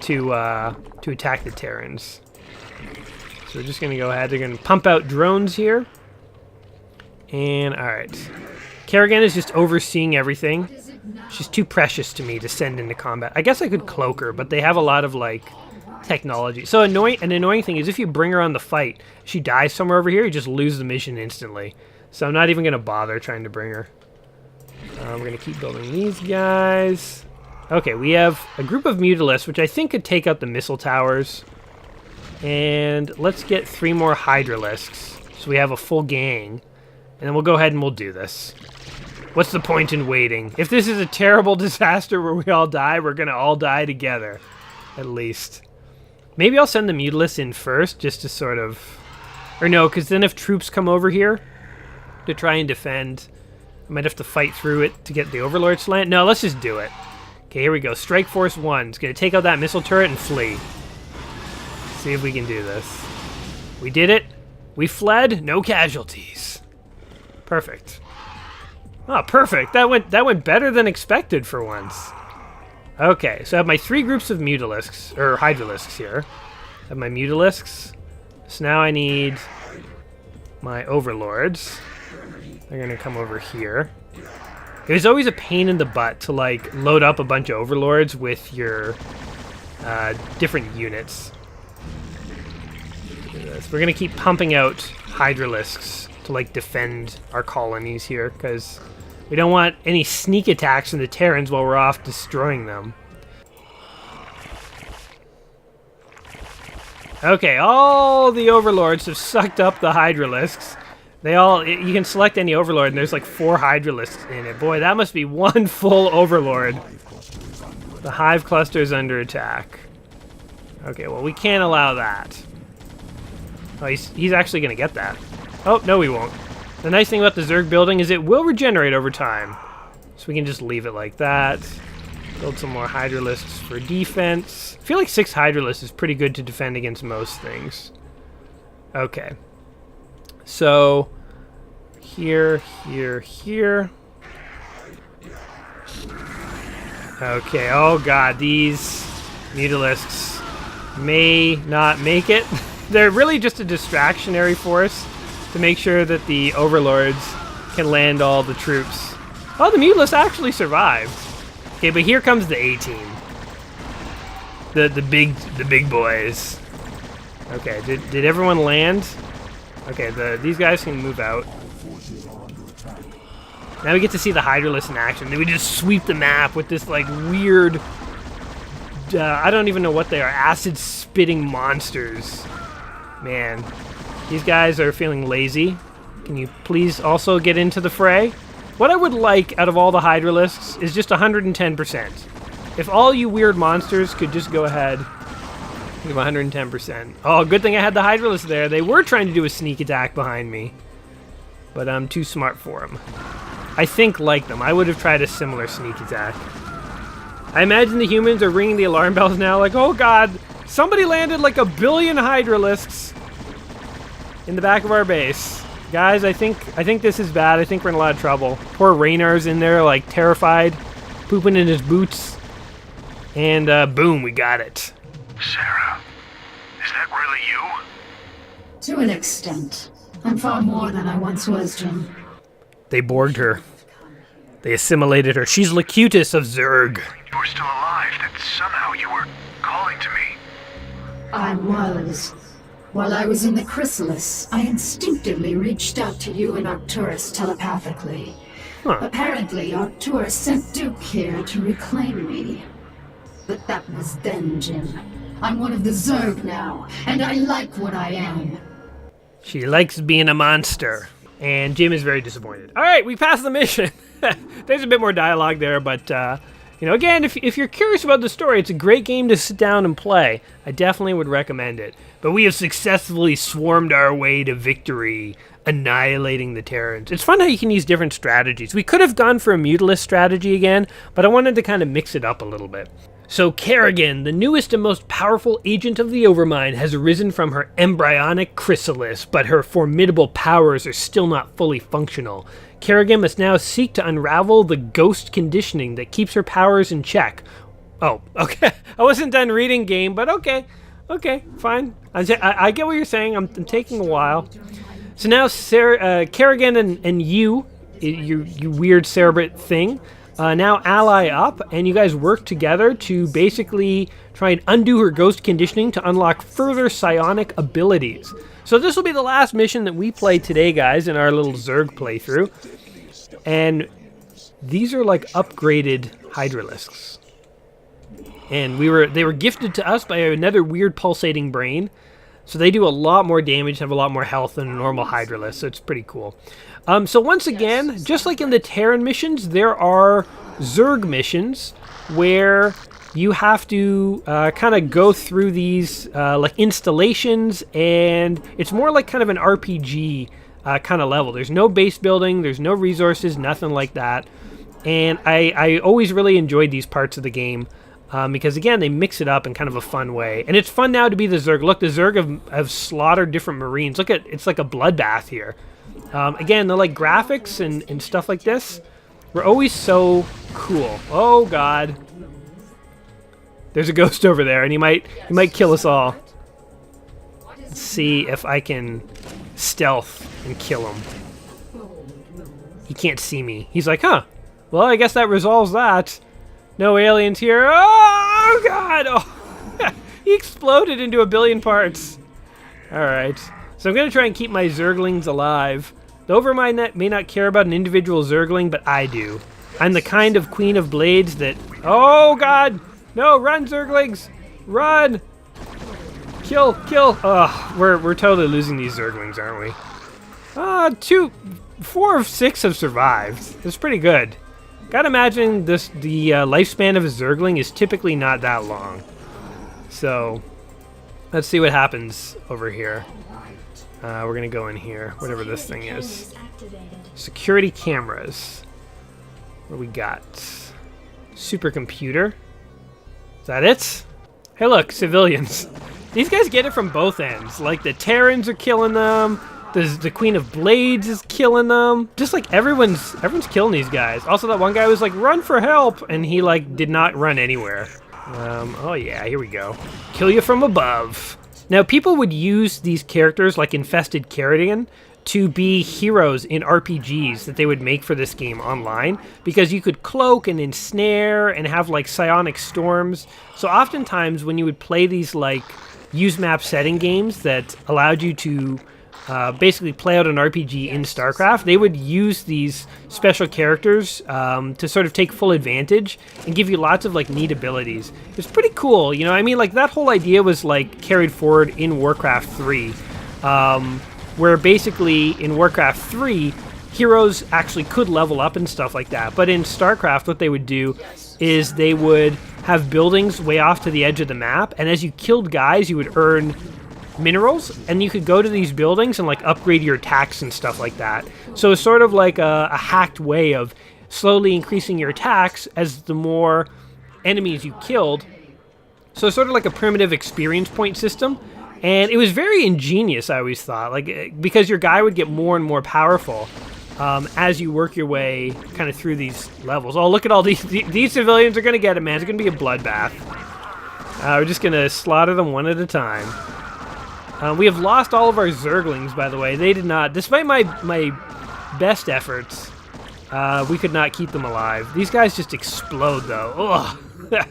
to attack the Terrans. So we're just going to go ahead. They're going to pump out drones here. And, alright. Kerrigan is just overseeing everything. She's too precious to me to send into combat. I guess I could cloak her, but they have a lot of, like, technology. So an annoying thing is if you bring her on the fight, she dies somewhere over here, you just lose the mission instantly. So I'm not even going to bother trying to bring her. We're going to keep building these guys. Okay, we have a group of Mutalisks, which I think could take out the missile towers. And let's get 3 more Hydralisks, so we have a full gang. And then we'll go ahead and we'll do this. What's the point in waiting? If this is a terrible disaster where we all die, we're going to all die together. At least. Maybe I'll send the Mutalisks in first, just to sort of... Or no, because then if troops come over here to try and defend, I might have to fight through it to get the Overlord slant. No, let's just do it. Okay, here we go. Strike Force 1. It's going to take out that missile turret and flee. See if we can do this. We did it. We fled. No casualties. Perfect. Oh, perfect. That went better than expected for once. Okay, so I have my 3 groups of Mutalisks, or Hydralisks here. I have my Mutalisks. So now I need my Overlords. They're going to come over here. It was always a pain in the butt to, like, load up a bunch of Overlords with your different units. We're going to keep pumping out Hydralisks to, like, defend our colonies here, because we don't want any sneak attacks from the Terrans while we're off destroying them. Okay, all the Overlords have sucked up the Hydralisks. You can select any Overlord, and there's like 4 Hydralisks in it. Boy, that must be one full Overlord. The Hive Cluster is under attack. Okay, well, we can't allow that. Oh, he's actually going to get that. Oh, no, we won't. The nice thing about the Zerg building is it will regenerate over time. So we can just leave it like that. Build some more Hydralisks for defense. I feel like 6 Hydralisks is pretty good to defend against most things. Okay. So, here. Okay, oh god, these Mutalisks may not make it. They're really just a distractionary force to make sure that the Overlords can land all the troops. Oh, the Mutalisks actually survived. Okay, but here comes the A-team. The big boys. Okay, did everyone land? Okay, these guys can move out. Now we get to see the Hydralisks in action. Then we just sweep the map with this, like, weird... I don't even know what they are. Acid-spitting monsters. Man. These guys are feeling lazy. Can you please also get into the fray? What I would like out of all the Hydralisks is just 110%. If all you weird monsters could just go ahead... Give 110%. Oh, good thing I had the Hydralisks there. They were trying to do a sneak attack behind me. But I'm too smart for them. I think like them. I would have tried a similar sneak attack. I imagine the humans are ringing the alarm bells now like, oh god, somebody landed like 1 billion Hydralisks in the back of our base. Guys, I think this is bad. I think we're in a lot of trouble. Poor Raynar's in there, like, terrified, pooping in his boots. And, boom, we got it. Sarah, is that really you? To an extent. I'm far more than I once was, Jim. They Borged her. They assimilated her. She's Locutus of Zerg. You were still alive, that somehow you were calling to me. I was. While I was in the Chrysalis, I instinctively reached out to you and Arcturus telepathically. Huh. Apparently, Arcturus sent Duke here to reclaim me. But that was then, Jim. I'm one of the Zerg now, and I like what I am. She likes being a monster. And Jim is very disappointed. All right, we passed the mission. There's a bit more dialogue there, but You know, again, if you're curious about the story, it's a great game to sit down and play. I definitely would recommend it. But we have successfully swarmed our way to victory, annihilating the Terrans. It's fun how you can use different strategies. We could have gone for a Mutilist strategy again, but I wanted to kind of mix it up a little bit. So Kerrigan, the newest and most powerful agent of the Overmind, has arisen from her embryonic chrysalis, but her formidable powers are still not fully functional. Kerrigan must now seek to unravel the ghost conditioning that keeps her powers in check. Oh, okay. I wasn't done reading game, but okay. Okay, fine. I get what you're saying. I'm taking a while. So now Kerrigan and you weird cerebrate thing, now ally up, and you guys work together to basically try and undo her ghost conditioning to unlock further psionic abilities. So this will be the last mission that we play today, guys, in our little Zerg playthrough. And these are like upgraded Hydralisks. And they were gifted to us by another weird pulsating brain. So they do a lot more damage, have a lot more health than a normal Hydralisk, so it's pretty cool. So once again, just like in the Terran missions, there are Zerg missions where you have to kind of go through these like installations, and it's more like kind of an RPG kind of level. There's no base building, there's no resources, nothing like that. And I always really enjoyed these parts of the game because, again, they mix it up in kind of a fun way. And it's fun now to be the Zerg. Look, the Zerg have slaughtered different Marines. Look at, it's like a bloodbath here. Again, the like graphics and stuff like this were always so cool. Oh, God. There's a ghost over there, and he might kill us all. Let's see if I can stealth and kill him. He can't see me. He's like, huh. Well, I guess that resolves that. No aliens here. Oh, God. Oh. He exploded into a billion parts. All right. So I'm going to try and keep my Zerglings alive. The Overmind may not care about an individual Zergling, but I do. I'm the kind of Queen of Blades that... Oh, God. No, run, Zerglings. Run. Kill. Ugh, we're totally losing these Zerglings, aren't we? 4 of 6 have survived. That's pretty good. Gotta imagine the lifespan of a Zergling is typically not that long. So, let's see what happens over here. We're gonna go in here, whatever this thing is. Security cameras. What do we got? Supercomputer. Is that it? Hey look, civilians. These guys get it from both ends. Like the Terrans are killing them. The Queen of Blades is killing them. Just like everyone's killing these guys. Also, that one guy was like, run for help, and he like did not run anywhere. Oh yeah, here we go. Kill you from above. Now, people would use these characters like Infested Kerrigan to be heroes in RPGs that they would make for this game online, because you could cloak and ensnare and have like psionic storms. So oftentimes when you would play these like use map setting games that allowed you to basically play out an RPG in Starcraft, they would use these special characters to sort of take full advantage and give you lots of like neat abilities. It's pretty cool, you know. I mean, like that whole idea was like carried forward in Warcraft 3, where basically in Warcraft 3 heroes actually could level up and stuff like that. But in Starcraft, what they would do is they would have buildings way off to the edge of the map, and as you killed guys, you would earn minerals, and you could go to these buildings and like upgrade your attacks and stuff like that. So it's sort of like a hacked way of slowly increasing your attacks as the more enemies you killed. So it's sort of like a primitive experience point system, and it was very ingenious, I always thought, like because your guy would get more and more powerful as you work your way kind of through these levels. Oh, look at all these civilians are gonna get it, man. It's gonna be a bloodbath. We're just gonna slaughter them one at a time. We have lost all of our Zerglings, by the way. They did not, despite my best efforts, we could not keep them alive. These guys just explode, though. Ugh.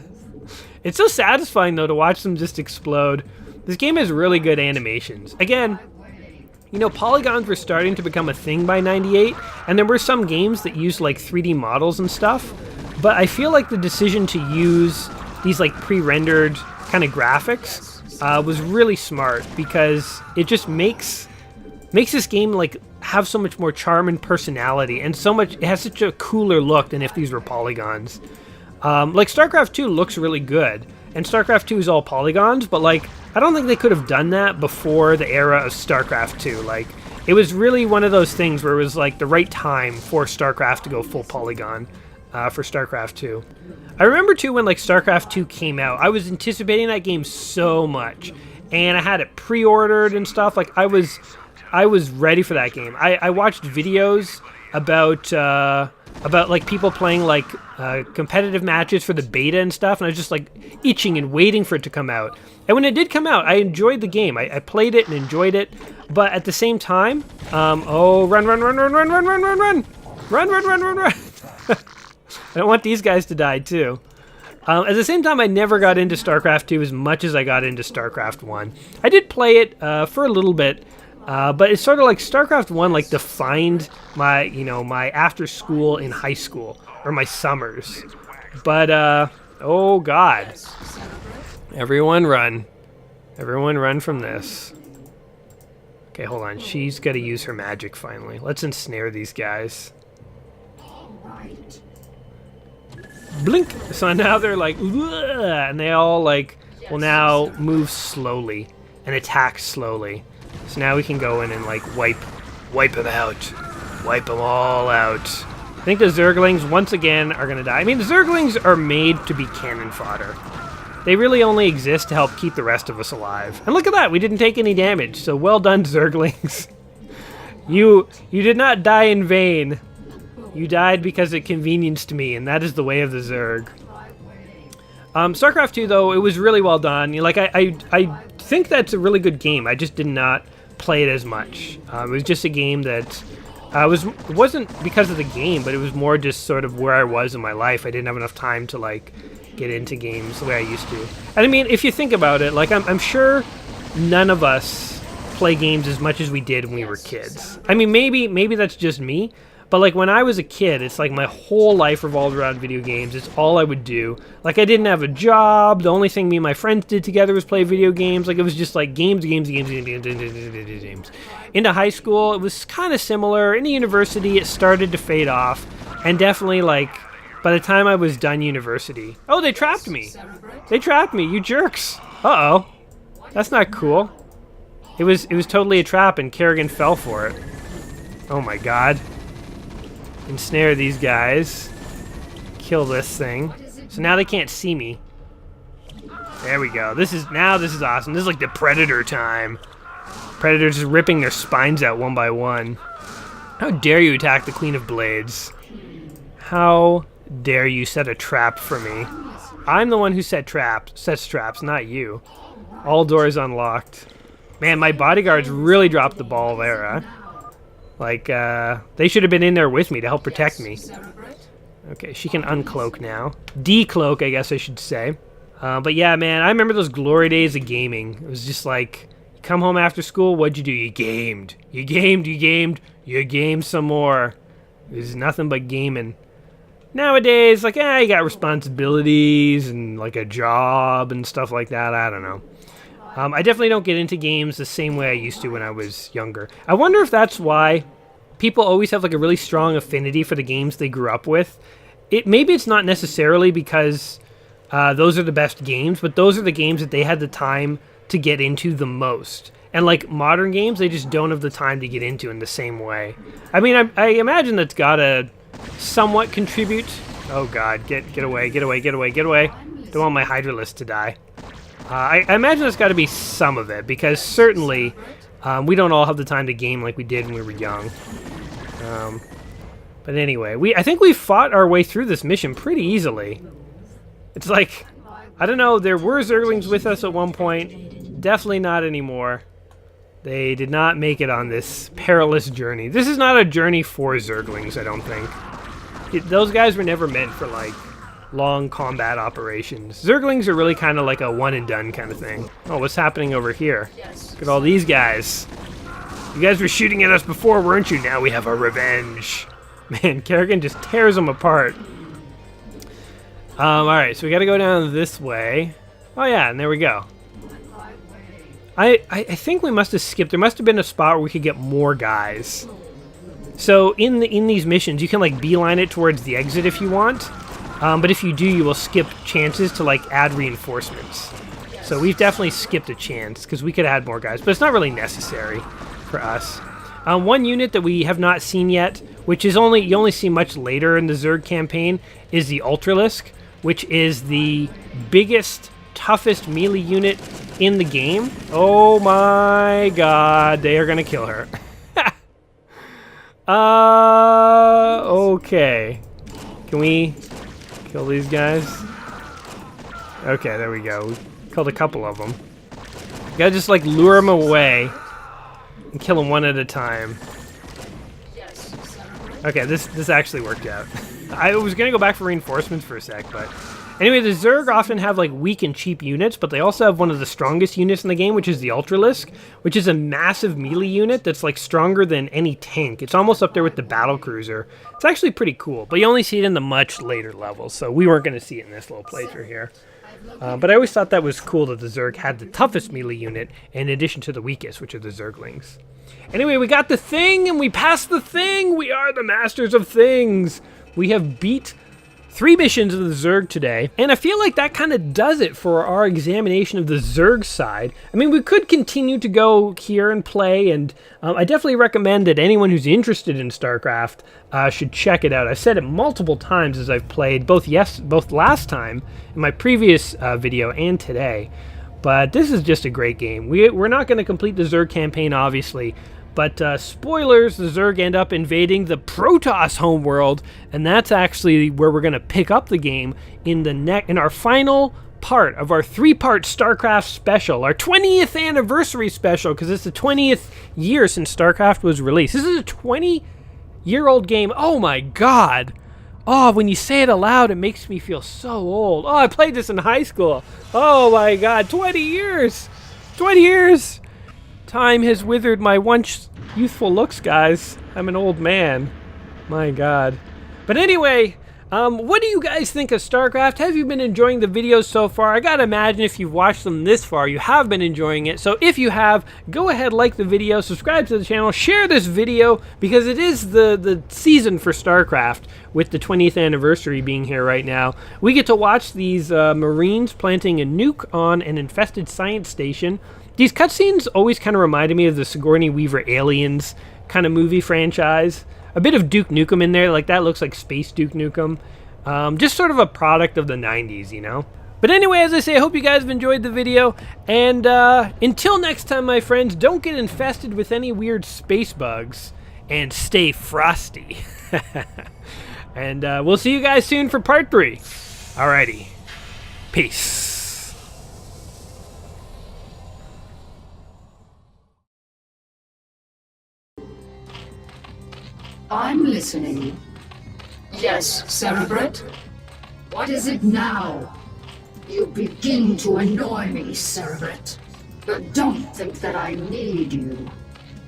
It's so satisfying, though, to watch them just explode. This game has really good animations. Again, you know, polygons were starting to become a thing by '98, and there were some games that used, like, 3D models and stuff, but I feel like the decision to use these, like, pre-rendered kind of graphics was really smart, because it just makes this game like have so much more charm and personality, and it has such a cooler look than if these were polygons. Like, StarCraft 2 looks really good, and StarCraft 2 is all polygons, but, like, I don't think they could have done that before the era of StarCraft 2. Like, it was really one of those things where it was, like, the right time for StarCraft to go full polygon for StarCraft 2. I remember, too, when, like, StarCraft 2 came out, I was anticipating that game so much, and I had it pre-ordered and stuff. Like, I was ready for that game. I watched videos about like people playing like competitive matches for the beta and stuff, and I was just like itching and waiting for it to come out. And when it did come out, I enjoyed the game. I played it and enjoyed it, but at the same time, oh, run! I don't want these guys to die too. At the same time, I never got into StarCraft 2 as much as I got into StarCraft 1. I did play it for a little bit, but it's sort of like StarCraft 1 like defined my, my after school in high school, or my summers. But, oh god. Everyone run. Everyone run from this. Okay, hold on. She's got to use her magic finally. Let's ensnare these guys. Blink! So now they're like, ugh, and they all like will now move slowly and attack slowly. So now we can go in and like wipe them out. Wipe them all out. I think the Zerglings once again are gonna die. I mean, the Zerglings are made to be cannon fodder. They really only exist to help keep the rest of us alive. And look at that, we didn't take any damage. So well done, Zerglings. You did not die in vain. You died because it convenienced me, and that is the way of the Zerg. StarCraft 2, though, it was really well done. Like, I think that's a really good game. I just did not play it as much. It was just a game that it wasn't because of the game, but it was more just sort of where I was in my life. I didn't have enough time to, like, get into games the way I used to. And I mean, if you think about it, like, I'm sure none of us play games as much as we did when we were kids. I mean, maybe that's just me. But, like, when I was a kid, it's like my whole life revolved around video games. It's all I would do. Like, I didn't have a job. The only thing me and my friends did together was play video games. Like, it was just, like, games. Into high school, it was kind of similar. Into university, it started to fade off. And definitely, like, by the time I was done university... Oh, they trapped me! They trapped me, you jerks! Uh-oh. That's not cool. It was totally a trap, and Kerrigan fell for it. Oh, my God. Ensnare these guys. Kill this thing. So now they can't see me. There we go. This is awesome. This is like the Predator time. Predators just ripping their spines out one by one. How dare you attack the Queen of Blades? How dare you set a trap for me? I'm the one who sets traps, not you. All doors unlocked. Man, my bodyguards really dropped the ball there, huh? Like, they should have been in there with me to help protect me. Okay, she can uncloak now. Decloak, I guess I should say. But yeah, man, I remember those glory days of gaming. It was just like, you come home after school, what'd you do? You gamed. You gamed some more. It was nothing but gaming. Nowadays, like, you got responsibilities and, like, a job and stuff like that. I don't know. I definitely don't get into games the same way I used to when I was younger. I wonder if that's why people always have like a really strong affinity for the games they grew up with. Maybe it's not necessarily because those are the best games, but those are the games that they had the time to get into the most. And like modern games, they just don't have the time to get into in the same way. I mean, I imagine that's gotta somewhat contribute. Oh God, get away. Don't want my Hydralisk to die. I imagine it's got to be some of it, because certainly we don't all have the time to game like we did when we were young. But anyway, I think we fought our way through this mission pretty easily. It's like, I don't know, there were Zerglings with us at one point. Definitely not anymore. They did not make it on this perilous journey. This is not a journey for Zerglings, I don't think. Those guys were never meant for, like, long combat operations. Zerglings are really kind of like a one-and-done kind of thing. Oh, what's happening over here? Look at all these guys. You guys were shooting at us before, weren't you? Now we have our revenge. Man, Kerrigan just tears them apart. Alright, so we gotta go down this way. Oh yeah, and there we go. I think we must have skipped. There must have been a spot where we could get more guys. So in these missions, you can like beeline it towards the exit if you want. But if you do, you will skip chances to like add reinforcements. So we've definitely skipped a chance because we could add more guys, but it's not really necessary for us. One unit that we have not seen yet, which is you only see much later in the Zerg campaign, is the Ultralisk, which is the biggest, toughest melee unit in the game. Oh my god, they are gonna kill her. Okay. Can we kill these guys? Okay, there we go. We killed a couple of them. Gotta just like lure them away and kill them one at a time. Okay, this actually worked out. I was gonna go back for reinforcements for a sec, but anyway, the Zerg often have like weak and cheap units, but they also have one of the strongest units in the game, which is the Ultralisk, which is a massive melee unit that's like stronger than any tank. It's almost up there with the battle cruiser. It's actually pretty cool, but you only see it in the much later levels, so we weren't going to see it in this little playthrough here. But I always thought that was cool that the Zerg had the toughest melee unit in addition to the weakest, which are the Zerglings. Anyway, we got the thing, and we passed the thing! We are the masters of things! We have beat 3 missions of the Zerg today, and I feel like that kind of does it for our examination of the Zerg side. I mean, we could continue to go here and play, and I definitely recommend that anyone who's interested in StarCraft should check it out. I've said it multiple times as I've played, both last time in my previous video and today, but this is just a great game. We're not going to complete the Zerg campaign, obviously, but spoilers, the Zerg end up invading the Protoss homeworld, and that's actually where we're going to pick up the game in our final part of our 3-part StarCraft special, our 20th anniversary special, because it's the 20th year since StarCraft was released. This is a 20-year-old game. Oh my god. Oh, when you say it aloud, it makes me feel so old. Oh, I played this in high school. Oh my god, 20 years. 20 years. Time has withered my once youthful looks, guys. I'm an old man. My god. But anyway, what do you guys think of StarCraft? Have you been enjoying the videos so far? I gotta imagine if you've watched them this far, you have been enjoying it. So if you have, go ahead, like the video, subscribe to the channel, share this video, because it is the season for StarCraft, with the 20th anniversary being here right now. We get to watch these Marines planting a nuke on an infested science station. These cutscenes always kind of reminded me of the Sigourney Weaver Aliens kind of movie franchise. A bit of Duke Nukem in there, like that looks like Space Duke Nukem. Just sort of a product of the 90s, you know? But anyway, as I say, I hope you guys have enjoyed the video. And until next time, my friends, don't get infested with any weird space bugs. And stay frosty. And we'll see you guys soon for part 3. Alrighty. Peace. I'm listening. Yes, Cerebret? What is it now? You begin to annoy me, Cerebret. But don't think that I need you.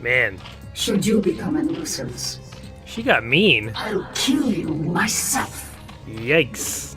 Man. Should you become a nuisance, She got mean. I'll kill you myself. Yikes.